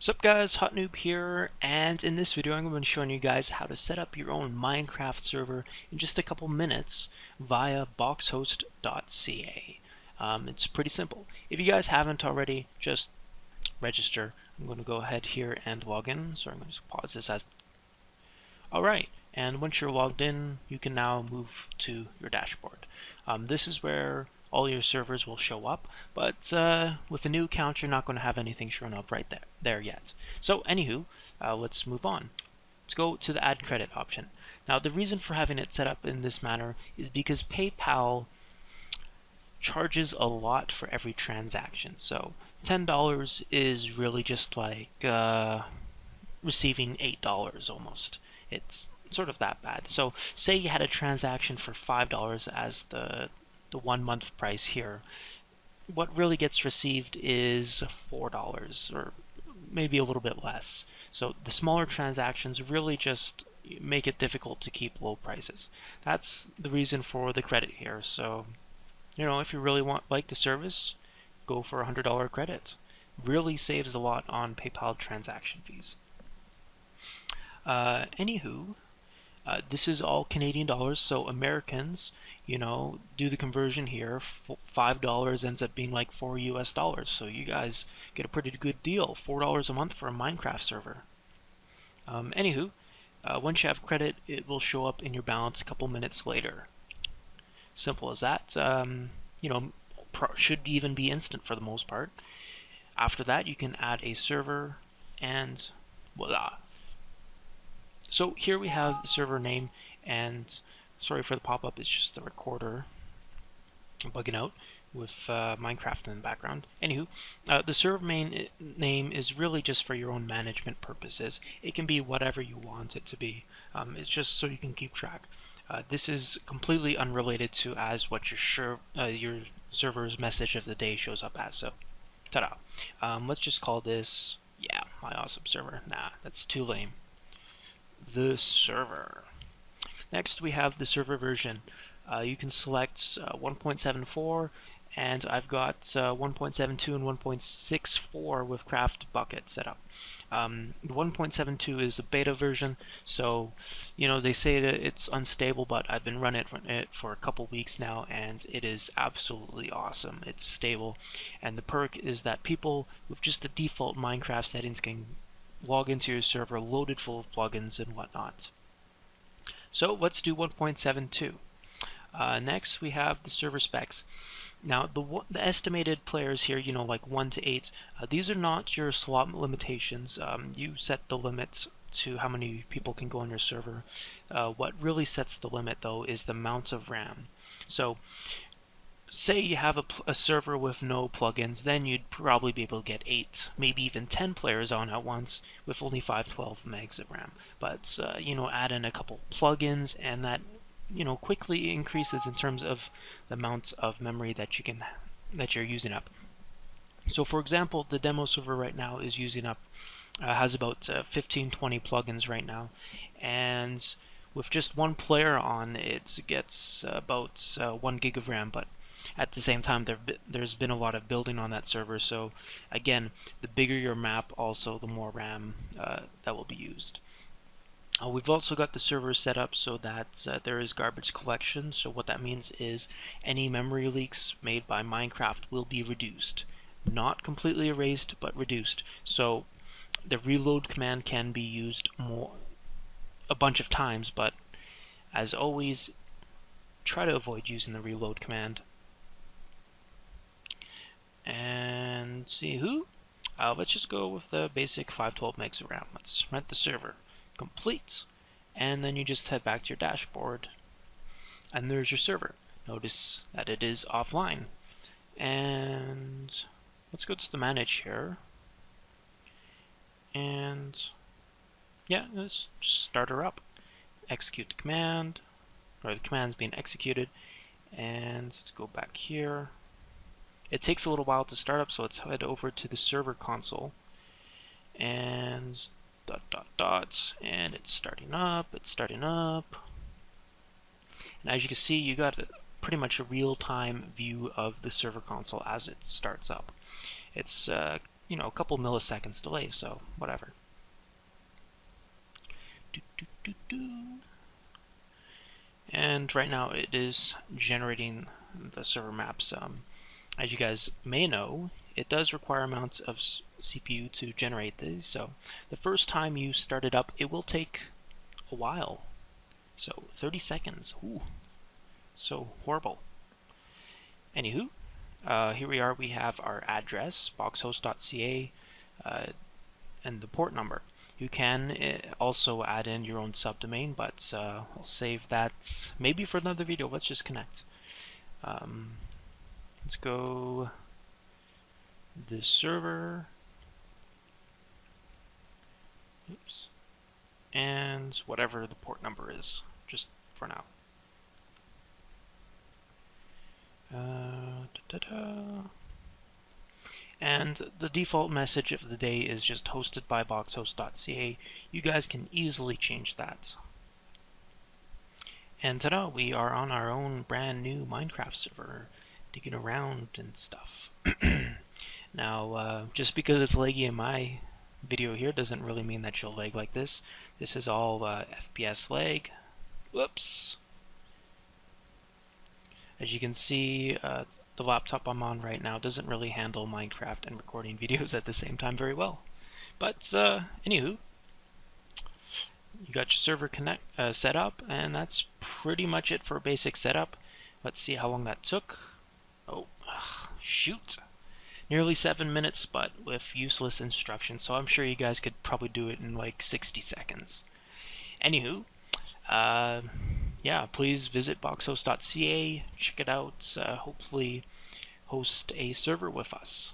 Sup guys, Hot Noob here, and in this video I'm going to be showing you guys how to set up your own Minecraft server in just a couple minutes via BoxHost.ca. It's pretty simple. If you guys haven't already, just register. I'm going to go ahead here and log in, so I'm going to just pause this as... Alright, and once you're logged in, you can now move to your dashboard. This is where all your servers will show up, but with a new account you're not going to have anything showing up right there yet. So anywho, let's move on. Let's go to the add credit option. Now the reason for having it set up in this manner is because PayPal charges a lot for every transaction. So $10 is really just like receiving $8 almost. It's sort of that bad. So say you had a transaction for $5 as the 1 month price here. What really gets received is $4 or maybe a little bit less. So the smaller transactions really just make it difficult to keep low prices. That's the reason for the credit here. So if you really like the service, go for $100 credit. Really saves a lot on PayPal transaction fees. Anywho, this is all Canadian dollars, so Americans, do the conversion here. $5 ends up being like $4 US. So you guys get a pretty good deal. $4 a month for a Minecraft server. Anywho, once you have credit, it will show up in your balance a couple minutes later. Simple as that. Should even be instant for the most part. After that, you can add a server, and voila. So here we have the server name, and sorry for the pop-up, it's just the recorder bugging out with Minecraft in the background. Anywho, the server name is really just for your own management purposes. It can be whatever you want it to be. It's just so you can keep track. This is completely unrelated to as what your server's message of the day shows up as. So, ta-da. Let's just call this, my awesome server. Nah, that's too lame. The server. Next we have the server version. You can select 1.74, and I've got 1.72 and 1.64 with Craft Bucket set up. The 1.72 is the beta version, so they say that it's unstable, but I've been running it for a couple weeks now, and it is absolutely awesome. It's stable, and the perk is that people with just the default Minecraft settings can log into your server loaded full of plugins and whatnot. So let's do 1.72. Next we have the server specs. Now the estimated players here, like 1 to 8, these are not your slot limitations. You set the limits to how many people can go on your server. What really sets the limit though is the amount of RAM. So say you have a server with no plugins, then you'd probably be able to get 8, maybe even 10 players on at once with only 512 megs of RAM. But add in a couple plugins, and that quickly increases in terms of the amount of memory that you're using up. So for example, the demo server right now is using up has about 15-20 plugins right now, and with just one player on, it gets about 1 gig of RAM. But at the same time, there's been a lot of building on that server, so again, the bigger your map, also the more RAM that will be used. We've also got the server set up so that there is garbage collection. So what that means is any memory leaks made by Minecraft will be reduced. Not completely erased, but reduced. So the reload command can be used a bunch of times, but as always, try to avoid using the reload command. And let's just go with the basic 512 megs of RAM. Let's rent the server. Complete, and then you just head back to your dashboard, and there's your server. Notice that it is offline, and let's go to the manage here, and let's just start her up. Execute the command, or the command's being executed, and let's go back here. It takes a little while to start up, so let's head over to the server console, and and it's starting up, and as you can see, you got pretty much a real-time view of the server console as it starts up. It's you know, a couple milliseconds delay, so whatever. And right now it is generating the server maps. As you guys may know, it does require amounts of CPU to generate these, so the first time you start it up, it will take a while. So 30 seconds. Ooh, so horrible. Anywho, here we are. We have our address, BoxHost.ca, and the port number. You can also add in your own subdomain, but I'll save that maybe for another video. Let's just connect. Let's go this server. Oops. And whatever the port number is, just for now. And the default message of the day is just hosted by BoxHost.ca. You guys can easily change that. And ta-da, we are on our own brand new Minecraft server, digging around and stuff. Now, just because it's laggy in my video here doesn't really mean that you'll lag like this. This is all FPS lag. Whoops. As you can see, the laptop I'm on right now doesn't really handle Minecraft and recording videos at the same time very well. But anywho, you got your server set up, and that's pretty much it for a basic setup. Let's see how long that took. Oh, shoot. Nearly 7 minutes, but with useless instructions, so I'm sure you guys could probably do it in like 60 seconds. Anywho, yeah, please visit BoxHost.ca, check it out, hopefully host a server with us.